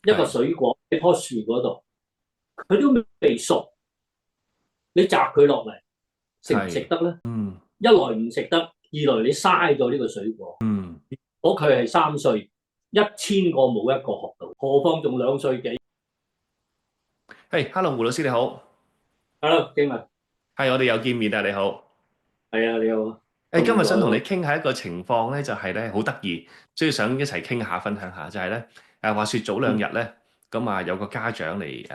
一個水果喺棵樹嗰度，佢都未熟，你摘佢落嚟，食唔食係，得咧？嗯一來唔食得，二來你嘥咗呢個水果。嗯，如果佢係3歲，1000個冇一個學到，何況仲2歲幾？誒，Hello，胡老師你好，Hello，經文，係我哋又見面啦，你好。係啊，你好，誒，今日想同你凍咗，傾下一個情況咧，就係咧好得意，所以想一齊傾下、分享下，就係咧話説早兩嗯，日咧，咁啊有個家長嚟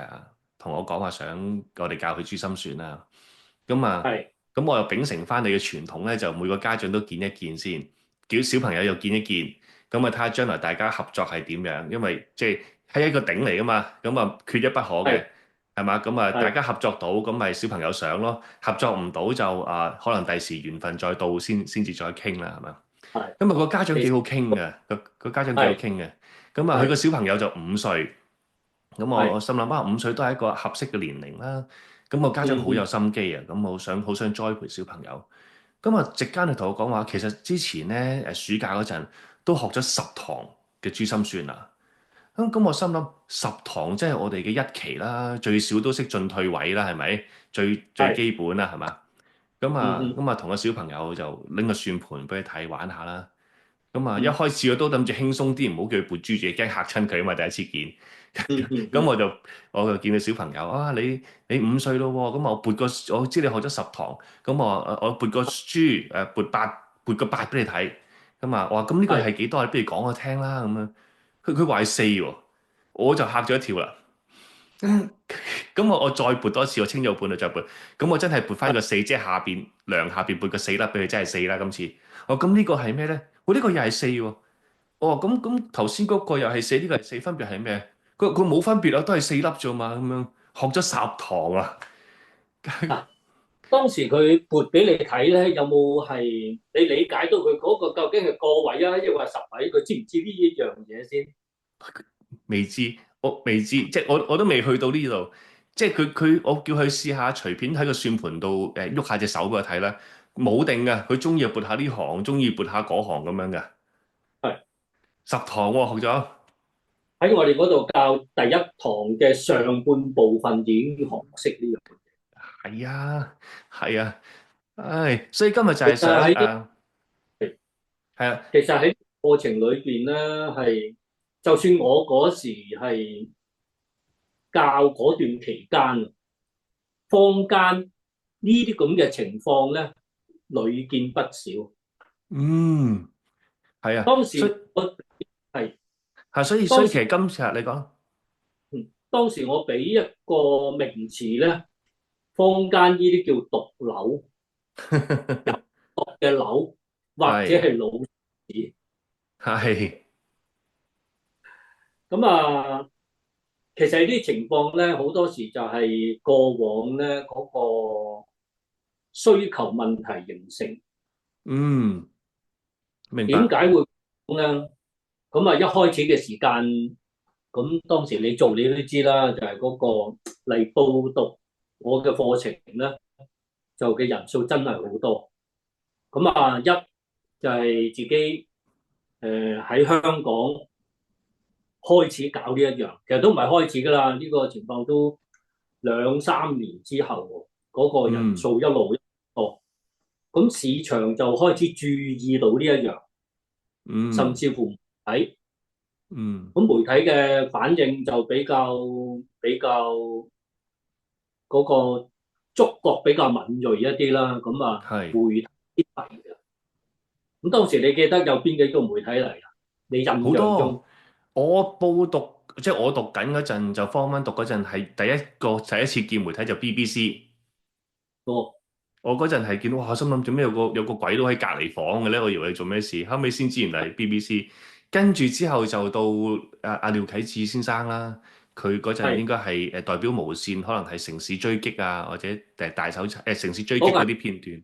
同我講話，想我哋教佢珠心算啦。咁啊，係，咁我又秉承翻你嘅傳統咧，就每個家長都見一見先，叫小朋友又見一見，咁啊睇下將來大家合作係點樣，因為即係一個頂嚟噶嘛，咁啊缺一不可嘅，係，係嘛？咁啊大係，家合作到，咁咪小朋友上咯；合作唔到就可能第時緣分再到先至再傾啦，係嘛？係，咁啊個家長其實幾好傾嘅，個家長幾好係，傾嘅，咁啊佢個係，小朋友就5歲。咁我係，心諗啊，5歲都係一個合適嘅年齡啦。咁我家長好有嗯嗯，心機啊，咁好想栽培小朋友。咁啊，席間佢同我講話，其實之前咧暑假嗰陣都學咗10堂嘅珠心算啦。咁我心諗10堂即係我哋嘅一期啦，最少都識進退位啦，係咪？最係，基本啦，係嘛？咁嗯嗯，啊咁啊，同個小朋友就拎個算盤俾佢睇玩下啦。咁啊，一嗯開始我都諗住輕鬆啲，唔好叫佢撥珠住，驚嚇親佢啊嘛，第一次見。嗯嗯咁嗯，我就見到小朋友啊，你5歲咯喎，咁我知你學咗10堂，咁我撥個珠撥個八俾你睇，咁啊，我話咁呢個係，係幾多？你不如講我聽啦，咁樣，佢話係4喎，我就嚇咗一跳啦。咁我再撥多次，我清咗盤就再撥，咁我真係撥翻個四，即係下邊撥個4粒俾佢，真係4啦今次。我咁呢個係咩咧？我呢個又係4喎。哦，咁頭先嗰個又係4，呢個係4，分別係咩？佢冇分別啊，都係4粒啫嘛，咁樣學咗10堂啊。嗱，當時佢撥俾你睇咧，有冇係你理解到佢嗰個究竟係個位啊，抑或係10位？佢知唔知呢一樣嘢先？未知，我未知，即係我都未去到呢度。即係我叫佢試下隨便喺個算盤度喐下隻手俾我睇啦，冇定噶，佢中意撥下呢行，中意撥下嗰行咁樣噶。係10堂喎學咗。喺我哋嗰度教第一堂嘅上半部分已經學識呢樣。係啊，係啊，唉，所以今日就係其實喺想係啊，其實喺過程裏邊咧，係就算我嗰時係教嗰段期間，坊間呢啲咁嘅情況咧，屢見不鮮。嗯，係啊，當所以時我係所以當時，其實今次你講。當時我俾一個名詞咧，坊間呢啲叫毒瘤嘅瘤，或者係係腦子。係，咁啊，其實呢啲情況咧，好多時就係過往咧嗰個需求問題形成。嗯，明白，點解會咁咧？咁啊，一開始嘅時間，咁當時你做你都知啦，就係嗰個嚟報讀我嘅課程咧，就嘅人數真係好多。咁啊，一就係自己喺香港開始搞呢一樣，其實都唔係開始噶啦，呢個情況都2、3年之後，嗰個人嗯數一路多，咁市場就開始注意到呢一樣，甚嗯至乎喺嗯，咁媒體嘅反應就比較嗰個觸覺比較敏鋭一啲啦。咁啊，係媒體嚟嘅。咁當時你記得有邊幾個媒體嚟啊？你印好多。象中，我報讀即係我讀緊嗰陣就 Form 1讀嗰陣係第一次見媒體就 BBC。哦，我嗰陣係見到哇，心諗做咩有個鬼佬喺隔離房嘅咧？我以為你做咩事，後尾先知原來係 BBC。跟住之後就到阿廖啟智先生啦，佢嗰陣應係該係代表無線，可能係城市追擊啊，或者大手城市追擊嗰個嗰啲片段。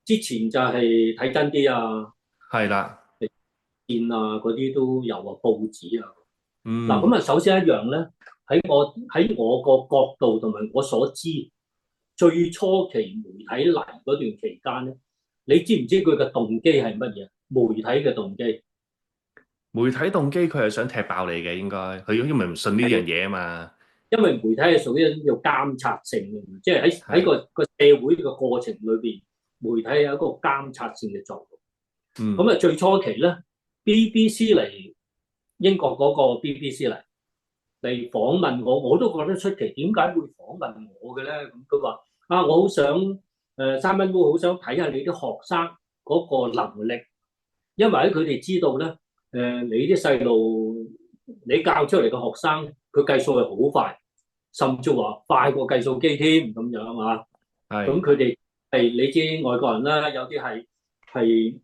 之前就係睇真啲啊、係啦，電啊嗰啲都有啊，報紙啊。嗱，咁嗯，啊，首先一樣咧，喺我個角度同埋我所知，最初期媒體嚟嗰段期間咧，你知唔知佢嘅動機係乜嘢？媒體嘅動機媒體動機佢係想踢爆你嘅，應該佢因為唔信呢樣嘢啊嘛。因為媒體係屬於一種叫監察性嘅，即係喺係，個社會嘅過程裏邊，媒體有一個監察性嘅作用。咁嗯，啊，最初期咧，BBC 嚟英國嗰個 BBC 嚟訪問我，我都覺得出奇，點解會訪問我嘅咧？咁佢話啊，我好想Simon Wu 好想睇下你啲學生嗰個能力，因為喺佢哋知道咧，你啲細路你教出嚟嘅學生，佢計數係好快，甚至話快過計數機添咁樣啊。咁係，佢哋係你知外國人啦，有啲係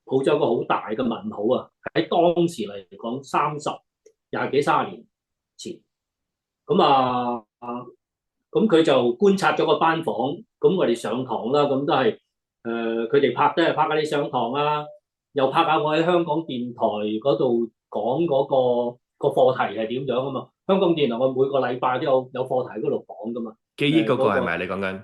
抱咗一個好大嘅問號啊！喺當時嚟講，廿幾三十年前，咁咁佢就觀察咗個班房，咁我哋上堂啦，咁都係佢哋拍都係拍下你上堂啊，又拍下我喺香港電台嗰度講個課題係點樣啊嘛。香港電台我每個禮拜都有課題喺嗰度講噶嘛。記憶嗰個嗰個係咪你講緊？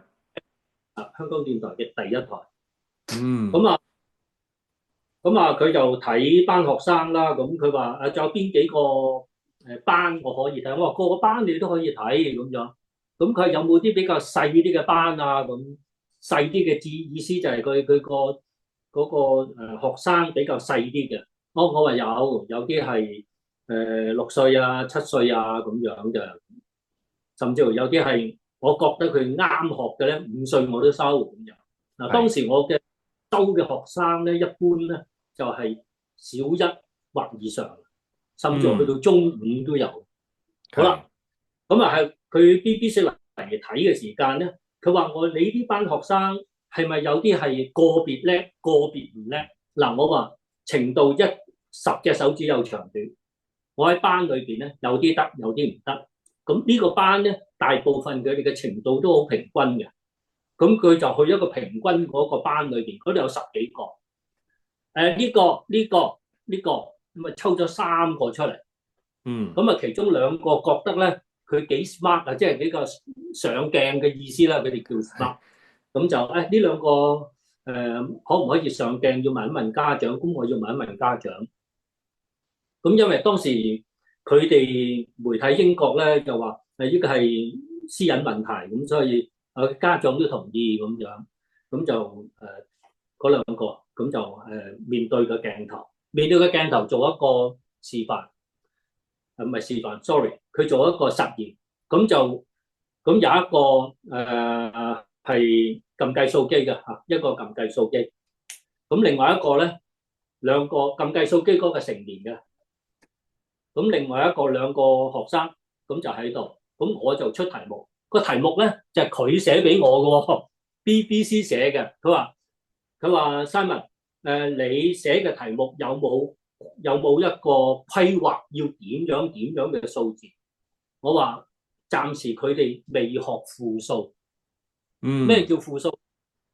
香港電台嘅第一台。嗯，咁啊佢就睇班學生啦。咁佢話仲有邊幾個班我可以睇？我話個個班你都可以睇咁樣。咁佢有冇啲比較細啲嘅班啊？咁細啲嘅意思就係佢嗰個學生比較細啲嘅。我話有啲係6歲啊、7歲啊咁樣嘅，甚至乎有啲係我覺得佢啱學嘅咧，5歲我都收咁樣。嗱，當係，時我嘅收嘅學生咧，一般咧就係小一或以上，甚至乎去嗯，到中五都有。好係，啦，咁啊係佢 BBC 嚟睇嘅時間咧，佢話你呢班學生係咪有啲係個別叻，個別唔叻？嗱，我話程度10隻手指有長短，我喺班裏邊咧有啲得，有啲唔得。咁呢個班咧，大部分佢哋嘅程度都好平均嘅。咁佢就去一個平均嗰個班裏邊，嗰度有10幾個。呢個，咁啊抽咗3個出嚟。嗯，咁啊，其中2個覺得咧，佢幾 smart 啊，即係比較上鏡嘅意思啦，佢哋叫 smart。咁就呢兩個可唔可以上鏡？要問一問家長。咁我要問一問家長。咁因為當時佢哋媒體英國咧就話呢個係私隱問題，咁所以家長都同意咁樣。咁就嗰2個咁就面對個鏡頭，做一個示範。唔係示範，sorry，佢做一個實驗。咁有一個係撳計數機嘅嚇，一個撳計數機。咁另外一個咧，2個撳計數機嗰個成年嘅。咁另外2個學生咁就喺度。咁我就出題目，個題目咧就係佢寫俾我嘅喎，BBC 寫嘅。佢話 Simon，你寫嘅題目有冇一個規劃要點樣嘅數字？我話暫時佢哋未學負數。咩嗯，叫負數？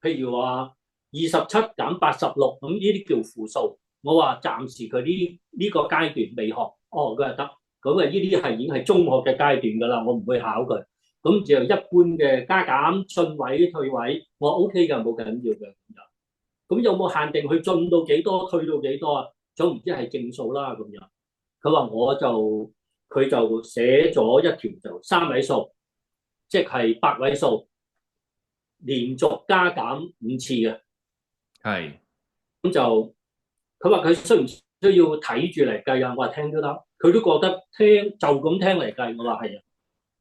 譬如話27減86，咁呢啲叫負數。我話暫時佢呢個階段未學。哦，佢話得。咁呢啲係已經係中學嘅階段㗎啦，我唔會考佢。咁就一般嘅加減、進位、退位，我 OK 㗎，冇緊要嘅。咁有冇限定佢進到幾多，退到幾多啊？總唔知係正數啦咁樣。佢話佢就寫咗一條就3位數，即係8位數，連續加減5次嘅。係，咁就佢話佢需唔需要睇住嚟計啊？我話聽都得，佢都覺得就咁聽嚟計。我話係啊。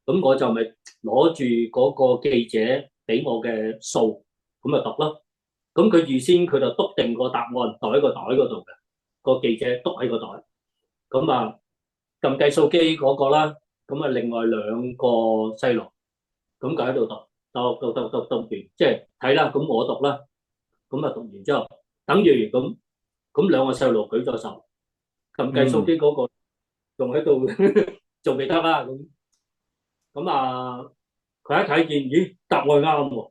咁我就咪攞住嗰個記者俾我嘅數，咁咪讀咯。咁佢預先佢就篤定個答案，袋喺個袋嗰度嘅。個記者篤喺個袋。咁撳計數機嗰個啦。咁另外2個細路，咁佢喺度讀完，即係睇啦。咁我讀啦。咁讀完之後，等於咁2個細路舉咗手，撳計數嗯，機嗰個仲喺度做未得啦。咁佢一睇見，咦，答案啱喎。咁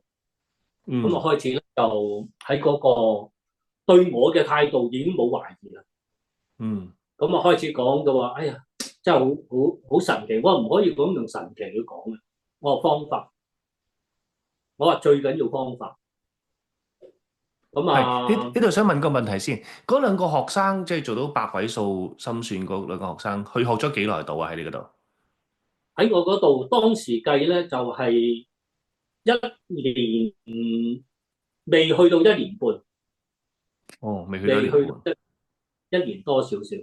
嗯，開始咧就喺嗰個對我嘅態度已經冇懷疑啦。嗯，咁開始講到話，哎呀，真係好神奇。我唔可以咁用神奇去講嘅。我話方法，我話最緊要方法。咁係啊呢度想問個問題先，嗰兩個學生即係做到百位數心算嗰兩個學生，佢學咗幾耐到啊？喺呢嗰度？喺我嗰度當時計咧就係一年未去到一年半，哦，未去到一未年半，去到一年多少少，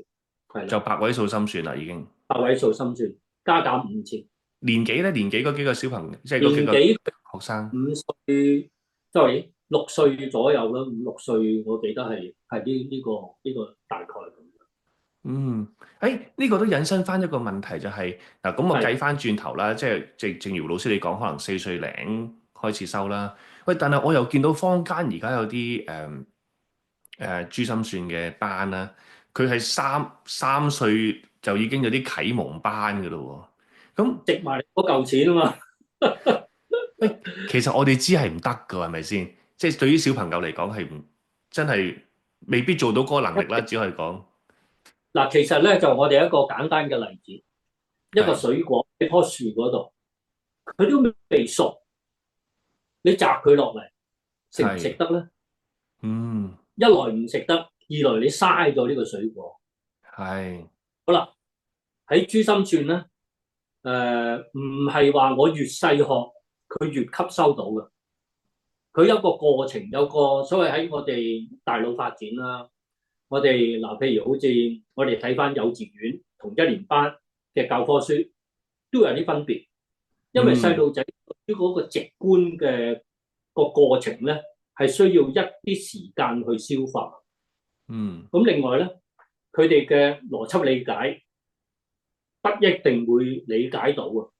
係啦，就百位數心算啦已經。百位數心算加減5000，年紀咧？年紀嗰幾個小朋友，即係嗰幾個年紀學生。5歲，sorry 6歲左右啦，5、6歲，我記得係呢個大概咁。嗯，誒呢個都引申翻一個問題就係嗱，咁我係計翻轉頭啦，即係正如老師你講，可能4歲零開始收啦。喂，但係我又見到坊間而家有啲珠心算嘅班啦，佢係三歲就已經有啲啟蒙班嘅咯喎。咁值埋嗰嚿錢啊嘛。喂，其實我哋知係唔得㗎，係咪先？即係對於小朋友嚟講係唔真係未必做到嗰個能力啦，只可以講嗱，其實咧就我哋一個簡單嘅例子，一個係水果喺棵樹嗰度，佢都未熟，你摘佢落嚟，食唔食係得咧？嗯一來唔食得，二來你嘥咗呢個水果。係好啦，喺珠心算咧，唔係話我越細學佢越吸收到嘅，佢有個過程，有個所謂喺我哋大腦發展啦。我哋嗱，譬如好似我哋睇翻幼稚園同1年班嘅教科書，都有啲分別，因為細嗯路仔對於嗰個直觀嘅個過程咧，係需要一啲時間去消化。嗯咁另外咧，佢哋嘅邏輯理解不一定會理解到啊。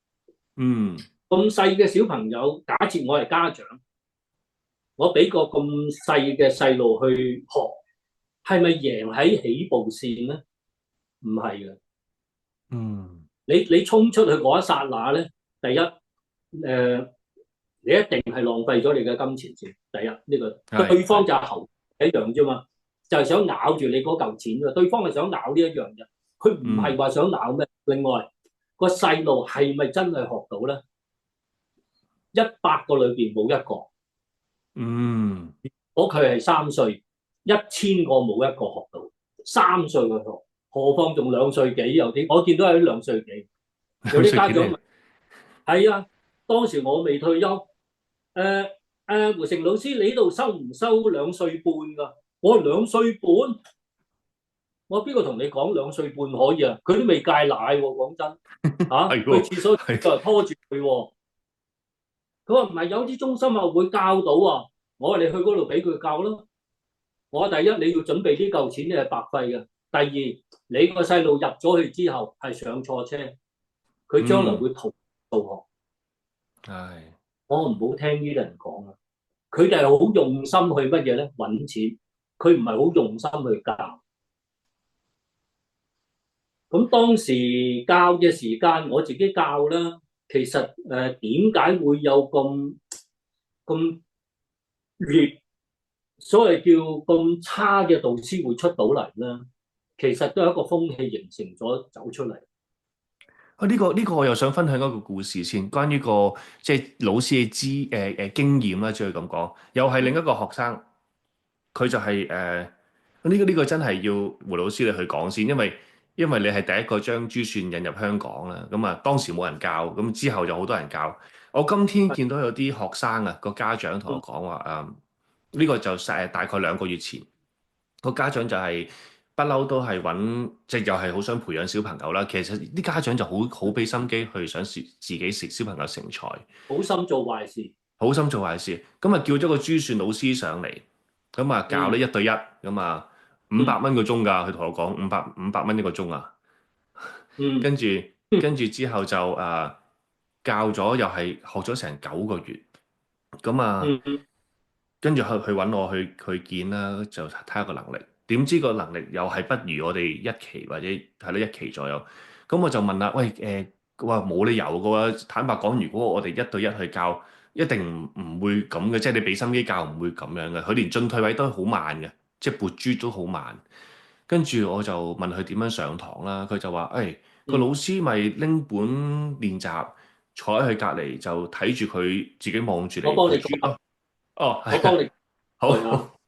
嗯咁細嘅小朋友，假設我係家長，我俾個咁細嘅細路去學，係咪贏喺起步線咧？唔係嘅。嗯你衝出去嗰一剎那咧，第一你一定係浪費咗你嘅金錢先。第一呢個係對方就係猴一樣啫嘛，就係想咬住你嗰嚿錢㗎。對方係想咬呢一樣嘢，佢唔係話想咬咩。另外個細路係咪真係學到咧？100個裏邊冇一個。嗯如果佢係3歲，1000個冇一個學到。3歲去學，何況仲2歲幾？有啲我見到有啲2歲幾，有啲家長問係啊，當時我未退休，胡成老師，你度收唔收2歲半㗎？我話2歲半，我邊個同你講2歲半可以啊？佢都未戒奶喎，講真嚇，係喎去廁所係就拖住佢喎。佢話唔係，有啲中心啊會教到啊。我話你去嗰度俾佢教咯。我話第一你要準備呢嚿錢，你係白費嘅。第二，你個細路入咗去之後係上錯車，佢將來會逃數學。係我唔好聽呢啲人講啊，佢哋係好用心去乜嘢咧？揾錢，佢唔係好用心去教。咁當時教嘅時間，我自己教啦。其實點解會有咁劣，所謂叫咁差嘅導師會出到嚟咧？其實都係一個風氣形成咗走出嚟。啊！呢個我又想分享一個故事先，關於個即係老師嘅經驗啦，只可以咁講。又係另一個學生，佢就係呢個真係要胡老師你去講先，因為你係第一個將珠算引入香港啦。咁啊，當時冇人教，咁之後就好多人教。我今天見到有啲學生啊，個家長同我講話呢個就大概2個月前，個家長就係不嬲都係揾，即係又係好想培養小朋友啦。其實啲家長就好俾心機去想自己食小朋友成才，好心做壞事。好心做壞事。咁啊叫咗個珠算老師上嚟，咁啊教呢嗯1對1，咁啊500蚊個鐘㗎。佢同我講五百蚊一個鐘啊。嗯跟住之後就教咗又係學咗成9個月，咁啊嗯嗯跟住去揾我去見啦，就睇下個能力。點知個能力又係不如我哋一期或者係咯1期左右。咁我就問啦，喂佢話冇理由嘅喎。坦白講，如果我哋1對1去教，一定唔會咁嘅，即係你俾心機教唔會咁樣嘅。佢連進退位都好慢嘅，即係撥珠都好慢。跟住我就問佢點樣上堂啦，佢就話：個嗯，老師咪拎本練習，坐喺佢隔離就睇住佢自己望住你我幫你撥珠咯。哦，係啊，我幫你對下。好，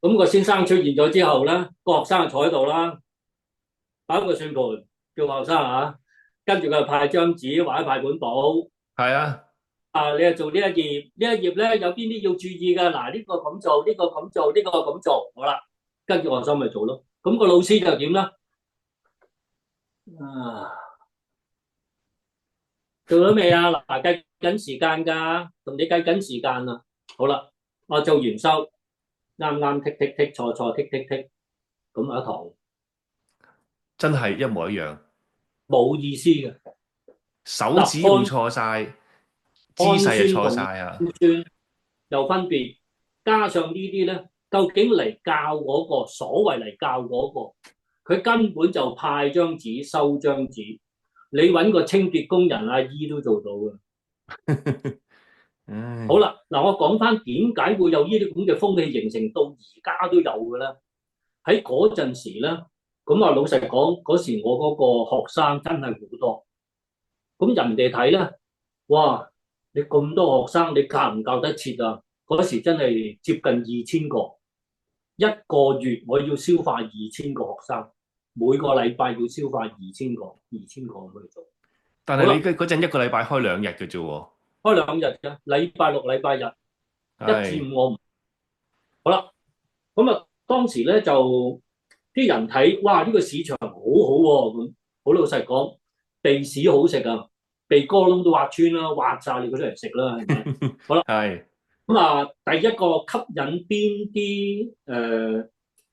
咁個先生出現咗之後咧，個學生就坐喺度啦，擺個算盤叫學生啊，跟住佢就派張紙或者派本簿。係啊，你係做呢一頁，呢一頁咧有邊啲要注意㗎？嗱，呢個咁做，呢個咁做，呢個咁做，好啦，跟住學生咪做咯。咁個老師就點啦？啊，做咗未啊？嗱，計緊時間㗎，同你計緊時間啦。好啦，我做完收，啱啱剔剔剔，錯錯剔剔剔，咁一堂真係一模一樣，冇意思嘅。嗱，手指會錯晒，姿按勢又錯算同晒啊！唔算有分別，加上呢啲咧，究竟嚟教嗰個，所謂嚟教嗰個，佢根本就派張紙收張紙，你揾個清潔工人阿姨都做到嘅。好唉，啦，嗱，我講翻點解會有呢啲咁嘅風氣形成到而家都有嘅咧？喺嗰陣時咧，咁啊老實講，嗰時我嗰個學生真係好多，咁人哋睇咧，哇！你咁多學生，你教唔教得切啊？嗰時真係接近2000個，一個月我要消化2000個學生，每個禮拜要消化二千個咁去做。但係你好啦，嗰陣一個禮拜開2日嘅啫喎，開2日嘅，禮拜六、禮拜日，一至係，五我唔好啦。咁啊，當時咧就啲人睇，哇！呢個市場好好喎，咁好老實講，鼻屎好食啊，鼻哥窿都挖穿啦，挖晒你嗰啲嚟食啦，係咪？好啦。係，咁啊，第一個吸引邊啲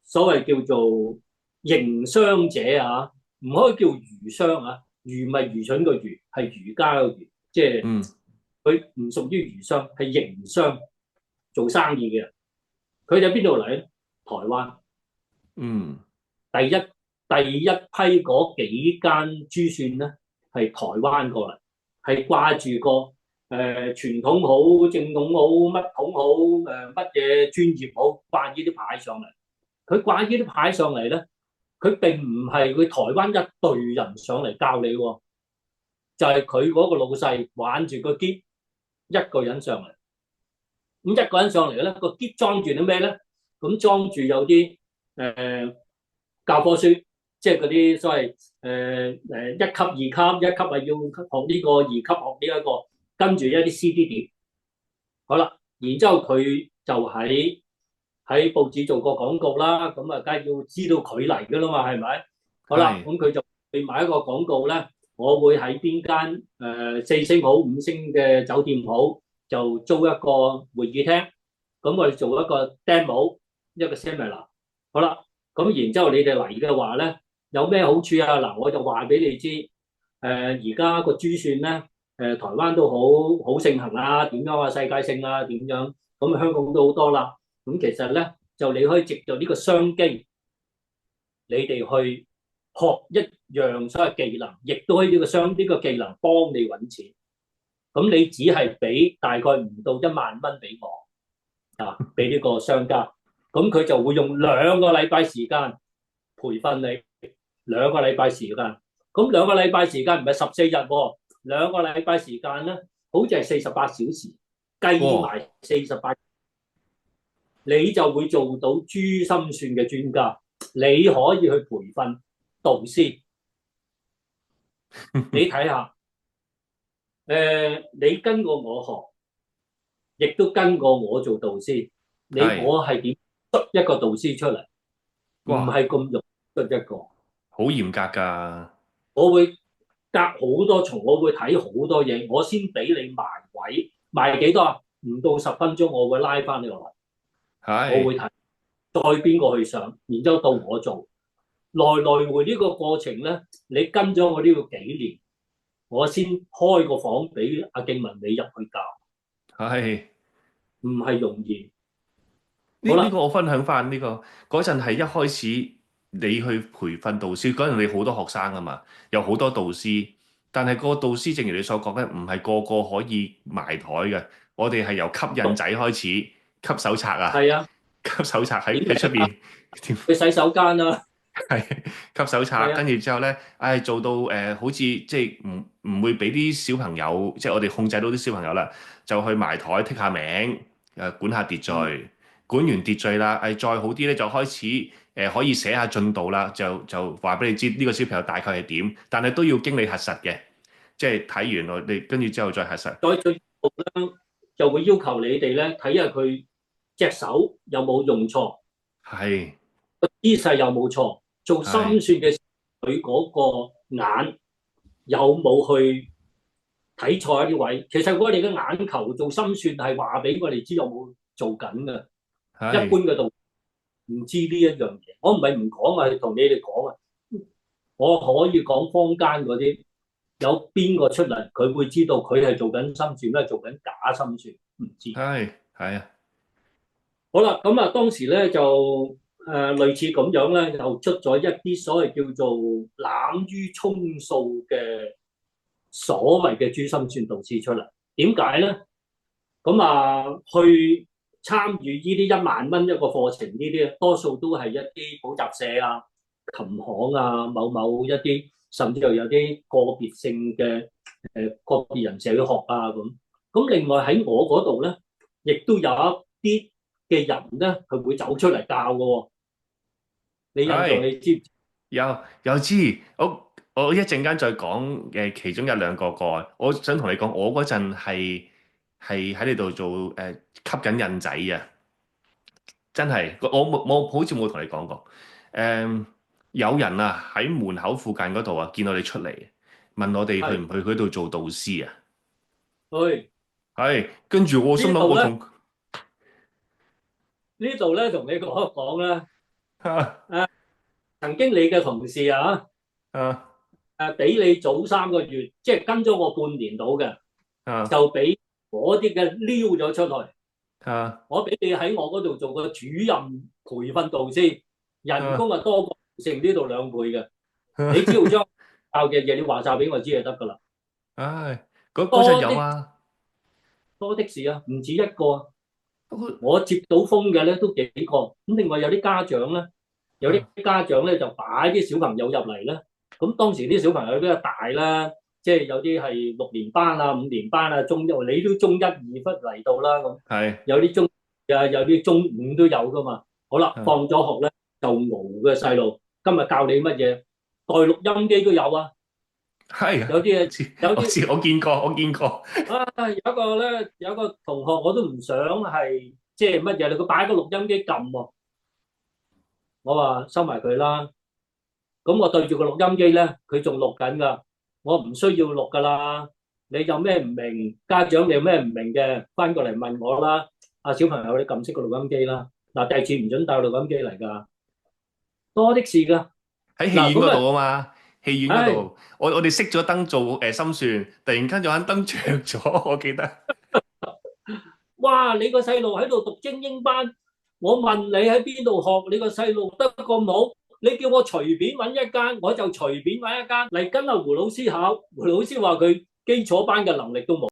所謂叫做營商者啊，唔可以叫魚商啊，魚咪愚蠢個魚，係儒家個儒，即係嗯佢唔屬於魚商，係營商做生意嘅人。佢哋喺邊度嚟咧？台灣嗯，第一批嗰幾間珠算咧，係台灣過嚟，係掛住個傳統好、正統好、乜統好、乜嘢專業好，掛呢啲牌上嚟。佢掛呢啲牌上嚟咧，佢並唔係佢台灣一隊人上嚟教你喎，就係佢嗰個老細玩住個篋一個人上嚟。咁一個人上嚟咧，個篋裝住啲咩咧？咁裝住有啲教科書，即係嗰啲所謂1級、2級，1級係要學呢個，2級學呢一個，跟住一啲 CD 碟。好啦，然之後佢就喺報紙做個廣告啦，咁啊，梗係要知道佢嚟噶啦嘛，係咪？好啦，係，咁佢就俾埋一個廣告咧，我會喺邊間4星好、5星嘅酒店好，就租一個會議廳，咁我哋做一個 demo，一個 seminar。好啦，咁然之後你哋嚟嘅話咧，有咩好處啊？嗱，我就話俾你知，而家個珠算咧，台灣都好盛行啊，點樣啊，世界性啊，點樣？咁香港都好多啦。咁其實咧，就你可以藉助呢個商機，你哋去學一樣所謂技能，亦都可以呢個技能幫你揾錢。咁你只係俾大概唔到1萬蚊俾我啊，俾呢個商家，咁佢就會用2個禮拜時間培訓你，2個禮拜時間。咁2個禮拜時間唔係14日喎，2個禮拜時間咧，好似係48小時，計哇，埋48。你就會做到珠心算嘅專家，你可以去培訓導師。你睇下，你跟過我學，亦都跟過我做導師。係，我係點出一個導師出嚟？唔哇，係咁容易出一個。好嚴格㗎，我會隔好多重，我會睇好多嘢，我先俾你埋位，埋幾多啊？唔到10分鐘，我會拉翻你落嚟，我係，會睇再邊個去上，然之後到我做。來來回呢個過程咧，你跟咗我呢個幾年，我先開個房俾阿敬文你入去教，係。唔係容易。好啦，呢個我分享翻呢個嗰陣係一開始你去培訓導師嗰陣，你好多學生啊嘛，有好多導師，但係個導師正如你所講咧，唔係個個可以埋台嘅。我哋係由吸引仔開始，吸手冊啊，係啊，吸手冊喺點喺出邊，去洗手間啊？係吸手冊，係啊，跟住之後咧，唉、做到好似即係唔會俾啲小朋友，即係我哋控制到啲小朋友啦，就去埋台剔下名，管下秩嗯，序。管完秩序啦，再好啲咧就開始可以寫下進度啦，就話俾你知呢個小朋友大概係點，但係都要經理核實嘅，即係睇完我哋跟住之後再核實。再進一步咧，就會要求你哋咧睇下佢隻手有冇用錯，係個姿勢有冇錯，做心算嘅時候佢嗰個眼有冇去睇錯一啲位。其實我哋嘅眼球做心算係話俾我哋知有冇做緊嘅。一般嘅度唔知呢一樣嘢，我唔係唔講啊，係同你哋講啊。我可以講坊間嗰啲有邊個出嚟，佢會知道佢係做緊心算咧，做緊假心算，唔知。係啊。好啦，咁啊當時咧就類似咁樣咧，又出咗一啲所謂叫做濫竽充數嘅所謂嘅珠心算導師出嚟。點解咧？咁啊去參與呢啲1萬蚊一個課程，呢啲多數都係一啲補習社啊、琴行啊、某某一啲，甚至又有啲個別性嘅個別人社去學啊咁。咁另外喺我嗰度咧，亦都有一啲嘅人咧，佢會走出嚟教嘅喎。你印象你知唔知？有知，我一陣間再講其中一兩個個案。我想同你講，我嗰陣係喺呢度做吸緊印仔啊！真係，我好似冇同你講過。有人啊喺門口附近嗰度啊，見我哋出嚟，問我哋去唔去嗰度做導師啊？去。係，跟住我心諗我同呢度咧同你講一講啦。曾經你嘅同事啊，比你早3個月，即係跟咗我半年到嘅，就俾嗰啲嘅撩咗出去。我俾你喺我嗰度做個主任培訓導師，人工啊多過成呢度2倍嘅。你只要將教嘅嘢你話晒俾我知就得噶啦。嗰陣有啊，多的是啊，唔止一個。我接到風嘅咧都幾個。咁另外有啲家長咧，就擺啲小朋友入嚟咧。咁當時啲小朋友比較大啦，即係有啲係6年班啊、5年班啊、中一，你都中1、2忽嚟到啦咁。有啲中啊，有啲中5都有噶嘛。好啦，放咗學咧就熬嘅細路，今日教你乜嘢？帶錄音機都有啊。有啲我見過。有一個咧，有個同學我都唔想係即係乜嘢啦，佢擺個錄音機撳喎。我話收埋佢啦。咁我對住個錄音機咧，佢仲錄緊噶。我唔需要錄噶啦。你有咩唔明，家長你有咩唔明嘅，翻過嚟問我啦。小朋友，你撳熄個錄音機啦。嗱，第二次唔准帶錄音機嚟噶，多的是噶。喺戲院嗰度啊嘛，戲院嗰度，我哋熄咗燈做心算，突然間有盞燈着咗，我記得。哇！你個細路喺度讀精英班，我問你喺邊度學？你個細路得咁好，你叫我隨便揾一間，我就隨便揾一間嚟跟阿胡老師考。胡老師話佢基礎班嘅能力都冇。